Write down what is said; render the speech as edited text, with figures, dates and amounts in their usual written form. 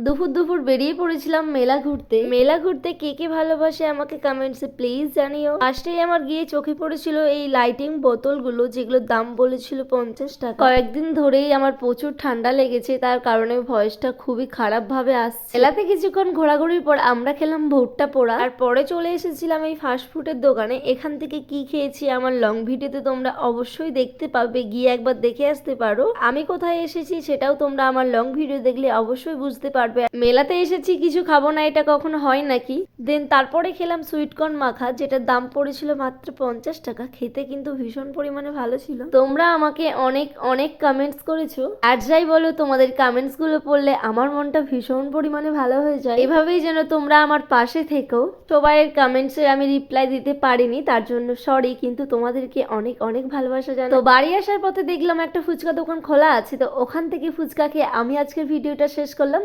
দুপুর দুপুর বেরিয়ে পড়েছিলাম মেলা ঘুরতে কে কে ভালোবাসে আমাকে কমেন্টসে প্লিজ জানিও। ফার্স্টেই আমার গিয়ে চোখে পড়েছিল এই লাইটিং বোতলগুলো, যেগুলোর দাম বলেছিল 50 টাকা। কয়েকদিন ধরেই আমার প্রচুর ঠান্ডা লেগেছে, তার কারণে ভয়েসটা খুবই খারাপ ভাবে আসছে। মেলাতে কিছুক্ষণ ঘোরাঘুরির পর আমরা খেলাম ভুট্টা পোড়া, আর পরে চলে এসেছিলাম এই ফাস্টফুডের দোকানে। এখান থেকে কি খেয়েছি আমার লং ভিডিওতে তোমরা অবশ্যই দেখতে পাবে, গিয়ে একবার দেখে আসতে পারো। আমি কোথায় এসেছি সেটাও তোমরা আমার লং ভিডিও দেখলে অবশ্যই বুঝতে পারবে। মেলাতে এসেছি কিছু খাবো না, এটা কখনো হয় নাকি। দেন তারপরে খেলাম সুইটকর্ন মাখা, যেটার দাম পড়েছিল মাত্র 50 টাকা। খেতে কিন্তু ভীষণ পরিমাণে ভালো ছিল। তোমরা আমাকে অনেক অনেক কমেন্টস করেছো, আর যাই বলো তোমাদের কমেন্টস গুলো পড়লে আমার মনটা ভীষণ পরিমাণে ভালো হয়ে যায়। এভাবেই যেন তোমরা আমার পাশে থেকো। সবাইয়ের কমেন্টসে আমি রিপ্লাই দিতে পারিনি, তার জন্য সরি, কিন্তু তোমাদেরকে অনেক অনেক ভালোবাসা জানাই। তো বাড়ি আসার পথে দেখলাম একটা ফুচকা দোকান খোলা আছে, তো ওখান থেকে ফুচকা খেয়ে আমি আজকের ভিডিওটা শেষ করলাম।